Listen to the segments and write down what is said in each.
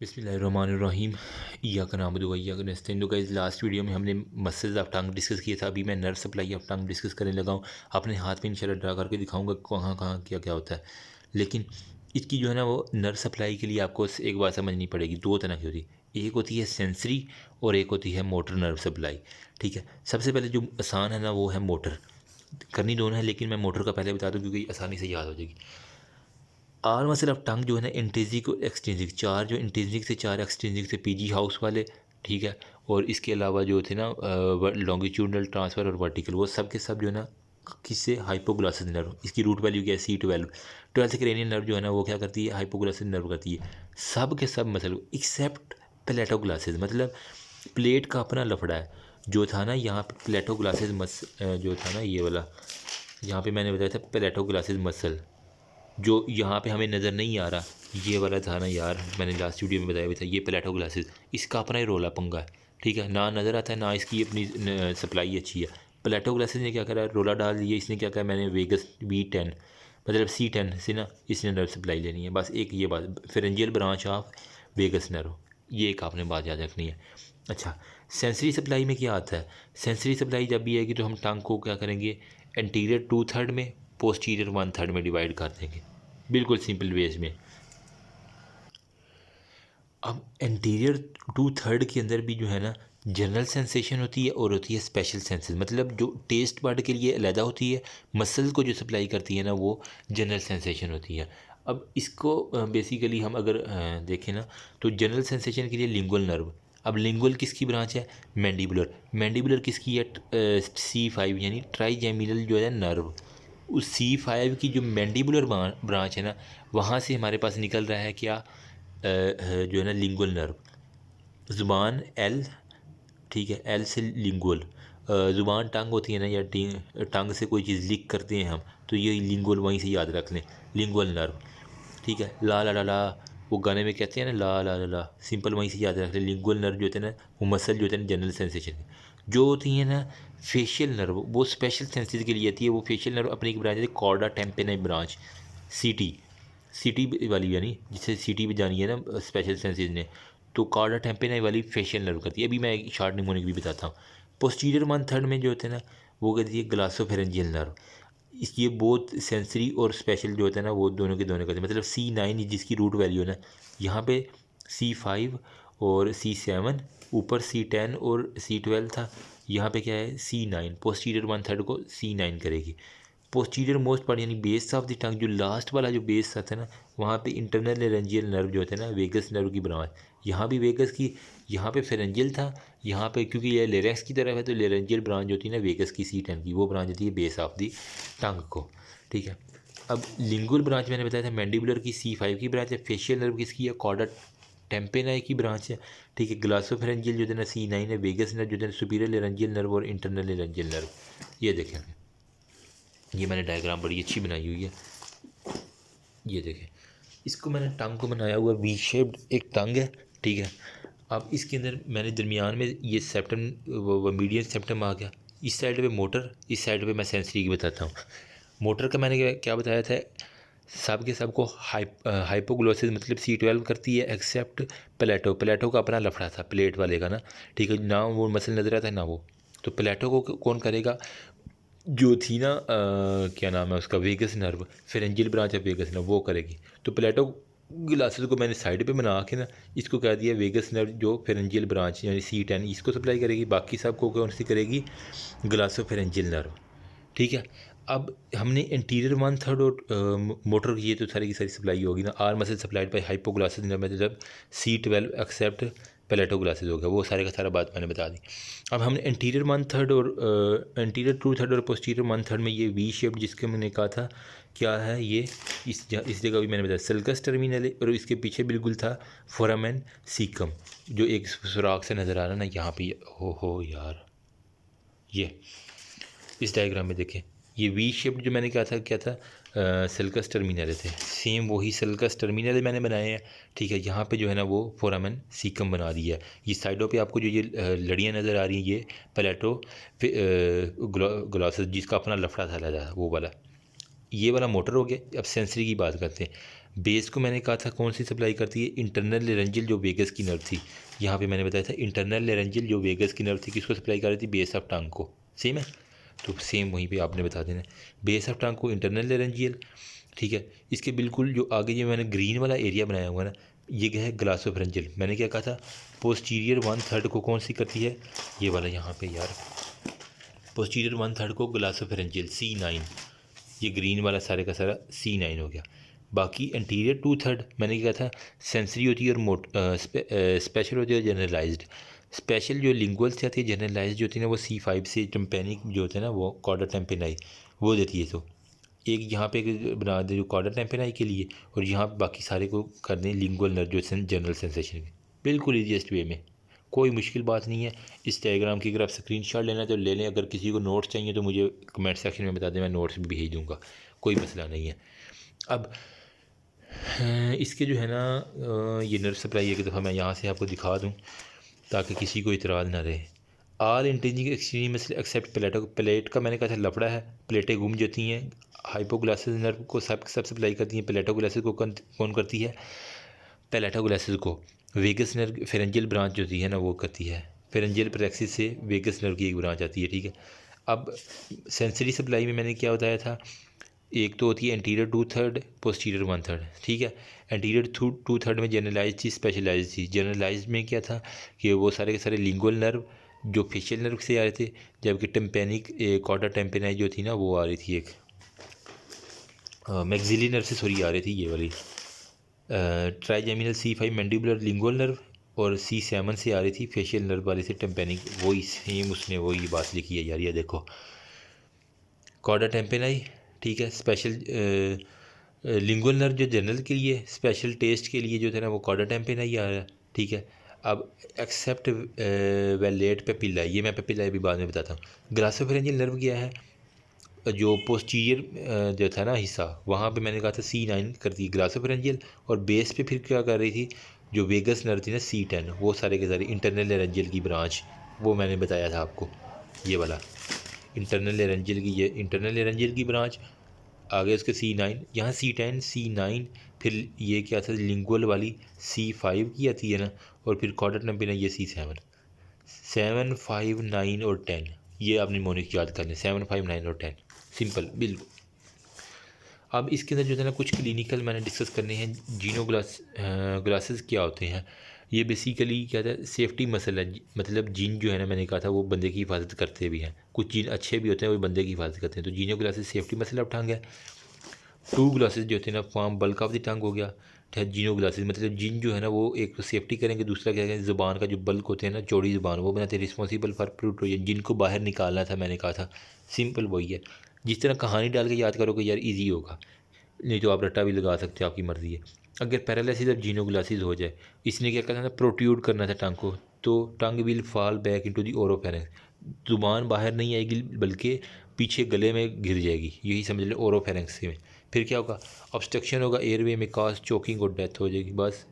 बिस्मिल्लाहिर्रहमानिर्रहीम। इय्याक नअबुदु व इय्याक नस्तईन। तो गाइस, लास्ट वीडियो में हमने मसल्स ऑफ टंग डिस्कस किया था। अभी मैं nerve supply of tongue discuss करने लगा हूँ। अपने हाथ में इंशाल्लाह ड्रा करके दिखाऊंगा कहाँ कहाँ क्या क्या होता है। लेकिन इसकी जो है ना, वो नर्व सप्लाई के लिए आपको एक बात समझनी पड़ेगी। दो तरह की होती है, एक होती है सेंसरी और एक होती है मोटर नर्व सप्लाई। ठीक है, सबसे पहले जो आसान है ना, वो है मोटर। करनी दोनों है, लेकिन मैं मोटर का पहले बता दूँ क्योंकि आसानी से याद हो जाएगी। आल मसल ऑफ टंग जो है ना, इंटेंसिक और एक्सटेंसिक, चार जो इंटेंसिक से चार एक्सटेंसिक से पीजी हाउस वाले। ठीक है, और इसके अलावा जो थे ना लॉन्गिट्यूडनल ट्रांसफ़र और वर्टिकल, वो सब के सब जो है ना किससे, हाइपोग्लॉसिस नर्व। इसकी रूट वैल्यू क्या है, C12। 12th क्रेनियल नर्व जो है ना, वो क्या करती है, हाइपोग्लॉसिस नर्व करती है। सब के सब मसल एक्सेप्ट प्लेटोग्लासिस, मतलब प्लेट का अपना लफड़ा है जो था ना यहाँ पे। प्लेटोग्लासिस जो था ना, ये वाला यहाँ पे मैंने बताया था प्लेटोग्लासिस मसल, जो यहाँ पे हमें नज़र नहीं आ रहा, ये वाला था ना यार, मैंने लास्ट वीडियो में बताया भी था। ये प्लेटो ग्लासेस, इसका अपना ही रोला पंगा है। ठीक है, ना नज़र आता है ना इसकी अपनी सप्लाई अच्छी है। प्लेटो ग्लासेस ने क्या करा, रोला डाल दिया। इसने क्या करा, मैंने वेगस V10 मतलब C10 से ना इसने नर्व सप्लाई लेनी है। बस एक ये बात, pharyngeal branch of vagus nerve, ये एक आपने बात याद रखनी है। अच्छा, सेंसरी सप्लाई में क्या आता है। सेंसरी सप्लाई जब भी आएगी तो हम टंग को क्या करेंगे, एंटीरियर 2/3 में, पोस्टीरियर 1/3 में डिवाइड कर देंगे, बिल्कुल सिंपल वेज में। अब एंटीरियर 2/3 के अंदर भी जो है ना, जनरल सेंसेशन होती है और होती है स्पेशल सेंसेस, मतलब जो टेस्ट बर्ड के लिए अलहदा होती है, मसल को जो सप्लाई करती है ना, वो जनरल सेंसेशन होती है। अब इसको बेसिकली हम अगर देखें ना, तो जनरल सेंसेशन के लिए लिंगुअल नर्व। अब लिंगुअल किसकी ब्रांच है, मैंडिबुलर। मैंडिबुलर किसकी है, C5 यानी ट्राइजेमिनल जो है नर्व। उस C5 की जो मैंडिबुलर ब्रांच है ना, वहाँ से हमारे पास निकल रहा है क्या, जो है ना लिंगुअल नर्व। ज़ुबान L, ठीक है, L से लिंगुअल। ज़ुबान टंग होती है ना, या टंग से कोई चीज़ लिक करते हैं हम, तो ये लिंगुअल वहीं से याद रख लें, लिंगुअल नर्व। ठीक है, ला ला ला ला, वो गाने में कहते हैं ना, ला ला ला ला, सिंपल वहीं से याद रख लें। लिंगुअल नर्व जो होते हैं ना, वो मसल जो होते हैं ना जनरल सेंसेशन जो होती है ना। फेशियल नर्व वो स्पेशल सेंसेस के लिए आती है। वो फेशियल नर्व अपनी एक ब्रांच है, कॉर्डा टेम्पेनल ब्रांच, CT। सिटी वाली यानी जिसे सिटी भी जानी है ना स्पेशल सेंसेस ने, तो कॉर्डा टेम्पेनाई वाली फेशियल नर्व करती है। अभी मैं एक शॉर्ट निमोनिक भी बताता हूँ। पोस्टीरियर 1/3 में जो होते हैं ना, वो कहती है ग्लासोफेरेंजियल नर्व। इस ये बहुत सेंसरी और स्पेशल जो होता है ना, वो दोनों के दोनों करते हैं। मतलब C9 जिसकी रूट वैल्यू है ना, यहाँ पे C5 और C7, ऊपर C10 और C12 था। यहाँ पे क्या है, C9। पोस्टीरियर 1/3 को C9 करेगी। पोस्टीरियर मोस्ट पार्ट यानी बेस ऑफ द टंग, जो लास्ट वाला जो बेस आता है ना, वहाँ पे इंटरनल लेरेंजियल नर्व जो होता है ना, वेगस नर्व की ब्रांच। यहाँ भी वेगस की, यहाँ पे फेरेंजियल था। यहाँ पे क्योंकि ये लेरेक्स की तरफ है, तो लेरेंजियल ब्रांच होती है ना वेगस की, C10 की, वो ब्रांच होती है बेस ऑफ दी टंग को। ठीक है, अब लिंगुअल ब्रांच मैंने बताया था मैंडिबुलर की C5 की ब्रांच है। फेशियल नर्व किसकी है, कॉर्डा टेम्पेनाई की ब्रांच है। ठीक है, ग्लासोफेरेंजियल जो है ना C9 है। वेगस नर्व जो है सुपीरियर लेरेंजियल नर्व और इंटरनल लेरेंजियल नर्व। ये देखें, ये मैंने डायग्राम बड़ी अच्छी बनाई हुई है। ये देखें, इसको मैंने टंग को बनाया हुआ V शेप्ड एक टंग है। ठीक है, अब इसके अंदर मैंने दरमियान में ये सेप्टम, वो मीडियन सेप्टम आ गया। इस साइड पे मोटर, इस साइड पे मैं सेंसरी की बताता हूँ। मोटर का मैंने क्या बताया था, सब के सब को हाइपोग्लोसिस मतलब C12 करती है एक्सेप्ट प्लेटो। प्लेटो का अपना लफड़ा था प्लेट वाले का ना। ठीक है, ना वो मसल नजर आता है ना वो, तो प्लेटो को कौन करेगा, जो थी ना क्या नाम है उसका, vagus nerve, pharyngeal branch of vagus nerve, वो करेगी। तो प्लेटो ग्लासेस को मैंने साइड पे बना के ना, इसको कह दिया वेगस नर्व जो फेरेंजियल ब्रांच यानी C10 इसको सप्लाई करेगी। बाकी सब को कौन सी करेगी, ग्लासो फेरेंजियल नर्व। ठीक है, अब हमने इंटीरियर 1/3 और मोटर की, ये तो सारी की सारी सप्लाई होगी ना। Are muscle supplied by hypoglossal nerve, मतलब C12 एक्सेप्ट प्लेटो ग्लासेस हो गया, वो सारे का सारा बात मैंने बता दी। अब हमने इंटीरियर 1/3 और इंटीरियर 2/3 और पोस्टीरियर 1/3 में ये V शेप जिसके मैंने कहा था क्या है, ये इस जगह भी मैंने बताया सल्कस टर्मिनल, और इसके पीछे बिल्कुल था फोरामेन सीकम, जो एक सुराख से नज़र आ रहा है ना यहाँ पे। हो यार, ये इस डायग्राम में देखें, ये V शेप जो मैंने कहा था क्या था, सल्कस टर्मिनल थे। सेम वही सल्कस टर्मिनल मैंने बनाए हैं। ठीक है, यहाँ पे जो है ना वो फोरामेन सीकम बना दिया है। ये साइडों पे आपको जो ये लड़ियाँ नज़र आ रही हैं, ये प्लेटो ग्लासेस जिसका अपना लफड़ा था लगा वो वाला, ये वाला मोटर हो गया। अब सेंसरी की बात करते हैं। बेस को मैंने कहा था कौन सी सप्लाई करती है, इंटरनल लेरेंजियल जो वेगस की नर्व थी, यहाँ पे मैंने बताया था इंटरनल लेरेंजियल जो वेगस की नर्व थी किसको सप्लाई कर रही थी, बेस ऑफ टंग को। सेम है, तो सेम वहीं पे आपने बता देना, बेस ऑफ टंग को इंटरनल लेरेंजियल। ठीक है, इसके बिल्कुल जो आगे जो मैंने ग्रीन वाला एरिया बनाया हुआ है ना, ये है ग्लासोफरेंजियल। मैंने क्या कहा था, पोस्टीरियर 1/3 को कौन सी करती है, ये वाला यहाँ पे यार, पोस्टीरियर 1/3 को ग्लासोफरेंजियल C9, ये ग्रीन वाला सारे का सारा C9 हो गया। बाकी एंटीरियर 2/3 मैंने क्या था, सेंसरी होती है और स्पेशल होती है जनरलाइज्ड। स्पेशल जो लिंगुअल से आती है, जनरलाइज्ड जो होती है ना वो C5 से, टिम्पेनिक जो होता है ना वो कॉर्डा टेम्पेनाई वो देती है। तो एक यहाँ पे एक बना दे जो कॉर्डा टेम्पेनाई के लिए, और यहाँ पे बाकी सारे को कर दें लिंगुअल नर्व जो जनरल सेंसेशन के, बिल्कुल ईजीएस्ट वे में, कोई मुश्किल बात नहीं है। इस डायग्राम की अगर आप स्क्रीनशॉट लेना है तो ले लें, अगर किसी को नोट्स चाहिए तो मुझे कमेंट सेक्शन में बता दें, मैं नोट्स भी भेज दूँगा, कोई मसला नहीं है। अब इसके जो है ना ये नर्व सप्लाई एक दफ़ा मैं यहाँ से आपको दिखा दूँ ताकि किसी को इतराज़ ना रहे। आल इंटेंजिंग एक्सचेंज मसले एक्सेप्ट प्लेटो, प्लेट का मैंने कहा था लफड़ा है, प्लेटें गुम जाती हैं। हाइपोग्लासिस नर्व को सब सप्लाई करती हैं, प्लेटोग्लासिस को कौन करती है, प्लेटोग्लासिस को वेगस नर्व फेरेंजियल ब्रांच जो होती है ना वो करती है, फेरेंजियल प्लेक्सिस से वेगस नर्व की एक ब्रांच आती है। ठीक है, अब सेंसरी सप्लाई में मैंने क्या बताया था, एक तो होती है एंटीरियर 2/3, पोस्टीरियर 1/3। ठीक है, एंटीरियर 2/3 में जनरलाइज थी, स्पेशलाइज थी। जनरलाइज में क्या था कि वो सारे के सारे लिंगुअल नर्व जो फेशियल नर्व से आ रहे थे, जबकि टेम्पेनिक कॉर्डा टेम्पेनाई जो थी ना वो आ रही थी एक मैक्सिली नर्व से सॉरी आ रही थी ये वाली trigeminal C5 mandibular lingual nerve, और C7 से आ रही थी फेशियल नर्व वाले से टेम्पेनिक। वही सेम उसने वही बात लिखी है यार, ये देखो कॉर्डा टेम्पेनाई। ठीक है, स्पेशल लिंगुअल नर्व जो जनरल के लिए, स्पेशल टेस्ट के लिए जो था ना वो कॉर्डा टेम्पेनाई आ रहा है। ठीक है, अब एक्सेप्ट वेलेट पेपिला, ये मैं पेपिला भी बाद में बताता हूँ। ग्लासोफेरेंजियल नर्व क्या है, जो पोस्टीरियर जो था ना हिस्सा, वहाँ पे मैंने कहा था C9 करती है ग्लासोफेरेंजियल, और बेस पे फिर क्या कर रही थी, जो वेगस नर्व थी ना C10, वो सारे के सारे इंटरनल लेरेंजियल की ब्रांच, वो मैंने बताया था आपको, ये वाला इंटरनल लेरेंजियल की, ये इंटरनल लेरेंजियल की ब्रांच। आगे उसके C9, यहाँ C10 C9, फिर ये क्या था लिंगुअल वाली C5 की आती है ना, और फिर कॉर्डा टेम्पेनाई ये C7, 7 5 9 और 10, ये आपने मोनिक याद कर लें, 7 5 9 और 10, सिंपल बिल्कुल। अब इसके अंदर जो है ना कुछ क्लिनिकल मैंने डिस्कस करने हैं। ग्लासेस क्या होते हैं, ये बेसिकली क्या था, सेफ्टी मसला है। मतलब जिन जो है ना मैंने कहा था वो बंदे की हिफाजत करते भी हैं, कुछ जिन अच्छे भी होते हैं वो बंदे की हिफाजत करते हैं, तो जीनो ग्लासेस सेफ्टी मसला उठाएंगे। 2 ग्लासेस जो होते हैं ना form bulk of the tongue हो गया। ठीक, जीनो ग्लासेस मतलब जिन जो है ना वो एक तो सेफ्टी करेंगे, दूसरा क्या करेंगे, ज़ुबान का जो बल्क होते हैं ना चौड़ी ज़ुबान वो बनाते हैं, रिस्पॉन्सिबल फॉर प्रोटोजन, जिनको बाहर निकालना था मैंने कहा था, सिंपल वही है। जिस तरह कहानी डाल के याद करोगे यार इजी होगा, नहीं तो आप रट्टा भी लगा सकते हो, आपकी मर्ज़ी है। अगर पैरालिसिस ऑफ जीनोग्लासिस हो जाए, इसने क्या करना था, प्रोट्यूड करना था टंग को, तो tongue will fall back into the oropharynx, जुबान बाहर नहीं आएगी बल्कि पीछे गले में गिर जाएगी, यही समझ लो ओरोफेरेंक्स में। फिर क्या होगा, ऑब्स्ट्रक्शन होगा एयरवे में, कॉज चोकिंग और डेथ हो जाएगी बस।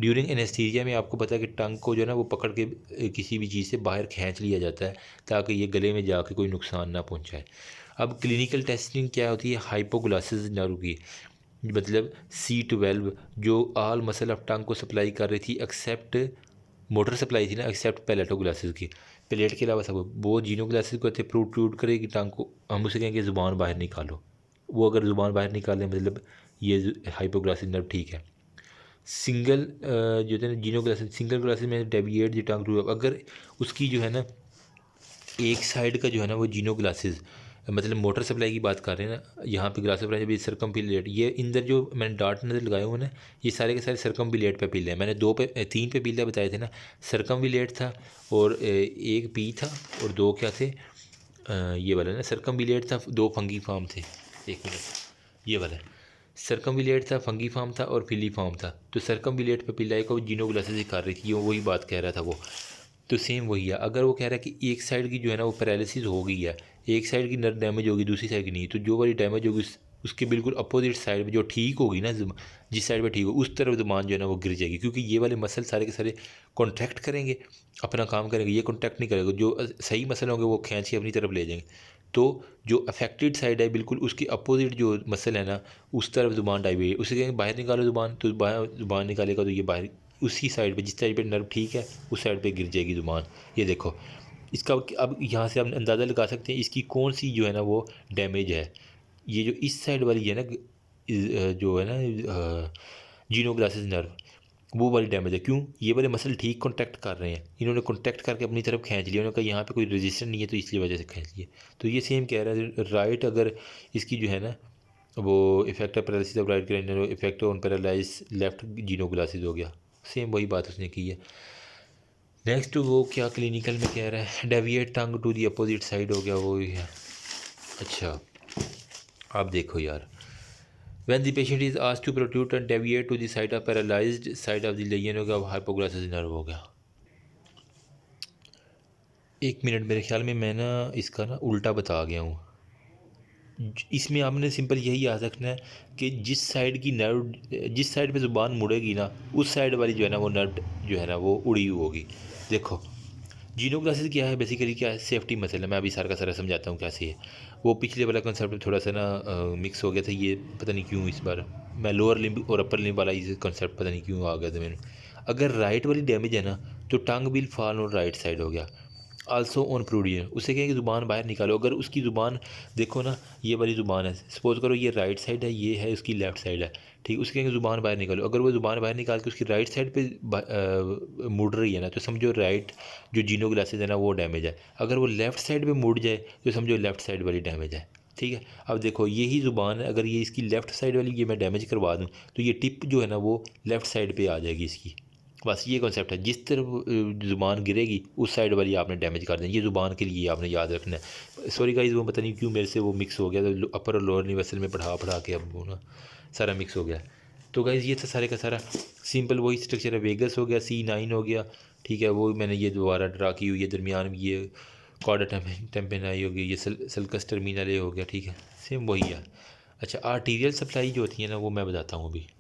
ड्यूरिंग एनेस्थीसिया में आपको पता है कि टंग को जो है ना वो पकड़ के किसी भी चीज़ से बाहर खींच लिया जाता है ताकि ये गले में जाके कोई नुकसान ना पहुंचाए। अब क्लिनिकल टेस्टिंग क्या होती है, हाइपोग्लासिस नर्व की, मतलब C12 जो आल मसल ऑफ टंग को सप्लाई कर रही थी, एक्सेप्ट मोटर सप्लाई थी ना, एक्सेप्ट पैलेटो ग्लासेस की, प्लेट के अलावा सब वो जीनो ग्लासेस को थे प्रोट्रूड करेगी टंग को, हम उसे कहेंगे ज़ुबान बाहर निकालो, वो अगर ज़ुबान बाहर निकालें मतलब ये हाइपोग्लासिस नर्व ठीक है। सिंगल जो है ना जीनो ग्लासेस, सिंगल ग्लासेस में डेविएट द टंग टू, अगर उसकी जो है ना एक साइड का जो है ना वो जीनो ग्लासेस, मतलब मोटर सप्लाई की बात कर रहे हैं ना, यहाँ पे ग्लास सप्लाई भी सर्कमपिलेट, ये इंदर जो मैंने डार्ट नज़र लगाए हुए ना ये सारे के सारे सर्कमपिलेट पे पीले हैं। मैंने 3 पे पीले बताए थे ना, सर्कमपिलेट था और एक पी था और 2 क्या थे, ये वाला ना सर्कमपिलेट था, 2 फंगी फॉर्म थे, एक मिनट ये वाला सर्कमपिलेट था, फंगी फॉर्म था और फिली फॉर्म था। तो सर्कमपिलेट पे पिलाई को जीनो ग्लासेस ही कर रही थी, वही बात कह रहा था वो, तो सेम वही है। अगर वो कह रहा है कि एक साइड की जो है ना वो पैरालिसिस हो गई है, एक साइड की नर्व डैमेज होगी दूसरी साइड की नहीं, तो जो वाली डैमेज होगी उसके बिल्कुल अपोजिट साइड में जो ठीक होगी ना, जिस साइड पे ठीक हो उस तरफ ज़ुबान जो है ना वो गिर जाएगी, क्योंकि ये वाले मसल सारे के सारे कॉन्ट्रैक्ट करेंगे, अपना काम करेंगे, ये कॉन्ट्रैक्ट नहीं करेगा, जो सही मसल होंगे वो खींच के अपनी तरफ ले जाएंगे। तो जो अफेक्टेड साइड है बिल्कुल उसके अपोजिट जो मसल है ना उस तरफ ज़ुबान डाइवेट, उसे कहेंगे बाहर निकालो ज़ुबान, तो बाहर ज़ुबान निकालेगा तो ये बाहर उसी साइड पे, जिस साइड पे नर्व ठीक है उस साइड पे गिर जाएगी ज़ुबान। ये देखो इसका अब यहाँ से आप अंदाज़ा लगा सकते हैं इसकी कौन सी जो है ना वो डैमेज है। ये जो इस साइड वाली है ना जो है ना जीनोग्लासिस नर्व, वो वाली डैमेज है। क्यों? ये वाले मसल ठीक कॉन्टैक्ट कर रहे हैं, इन्होंने कॉन्टैक्ट करके अपनी तरफ खींच लिया, उन्होंने कहा यहाँ पे कोई रेजिस्टेंस नहीं है तो इसलिए वजह से खींच लिए। तो ये सेम कह रहा है राइट, अगर इसकी जो है ना वो effect paralysis of right cranial, effect on paralyse left genioglossus हो गया। सेम वही बात उसने की है। नेक्स्ट वो क्या क्लिनिकल में कह रहा है, deviate tongue to the opposite side हो गया, वो ही है। अच्छा आप देखो यार, when the patient is asked to protrude and deviate to the side of paralyzed side of the lesion हो गया, hypoglossal nerve हो गया। एक मिनट, मेरे ख्याल में मैं ना इसका ना उल्टा बता गया हूँ। इसमें आपने सिंपल यही याद रखना है कि जिस साइड की नर्व, जिस साइड पे ज़ुबान मुड़ेगी ना उस साइड वाली जो है ना वो नर्व जो है ना वो उड़ी हुई होगी। देखो जीनोग्लासिस क्या है, बेसिकली क्या है, सेफ्टी मसल है। मैं अभी सारा का सारा समझाता हूँ कैसे है। वो पिछले वाला कंसेप्ट थोड़ा सा ना मिक्स हो गया था, ये पता नहीं क्यों इस बार मैं लोअर लिम्ब और अपर लिम्ब वाला ये कंसेप्ट पता नहीं क्यों आ गया था मैंने। अगर राइट वाली डैमेज है ना तो tongue will fall on right side हो गया, आल्सो ऑन प्रूडियन। उसे कहें कि ज़ुबान बाहर निकालो। अगर उसकी ज़ुबान देखो ना, ये वाली ज़ुबान है, सपोज करो ये राइट साइड है, ये है उसकी लेफ़्ट साइड है, ठीक। उसके कहेंगे ज़ुबान बाहर निकालो। अगर वो ज़ुबान बाहर निकाल के उसकी राइट साइड पे मुड़ रही है ना तो समझो राइट जो जीनोग्लासिस है ना वो डैमेज है। अगर वो लेफ़्ट साइड पे मुड़ जाए तो समझो लेफ़्ट साइड वाली डैमेज है, ठीक है। अब देखो यही ज़ुबान है, अगर ये इसकी लेफ़्ट साइड वाली ये मैं डैमेज करवा दूँ तो ये टिप जो है ना वो लेफ़्ट साइड पे आ जाएगी इसकी। बस ये कॉन्सेप्ट है, जिस तरफ ज़ुबान गिरेगी उस साइड वाली आपने डैमेज कर देनी। ये ज़ुबान के लिए आपने याद रखना है। सॉरी गाइस, वो पता नहीं क्यों मेरे से वो मिक्स हो गया, तो अपर और लोअर निवेसल में पढ़ा के अब वो ना सारा मिक्स हो गया। तो गाइस ये था सारे का सारा सिंपल वही स्ट्रक्चर है। वेगस हो गया, C9 हो गया, ठीक है। वो मैंने ये दोबारा ड्रा की हुई है, दरमियान में ये कॉर्डा टेम्पेनाई हो गई, ये सल्कस टर्मिनल हो गया, ठीक है। सेम वही है। अच्छा आर्टीरियल सप्लाई जो होती है ना वो मैं बताता हूँ अभी।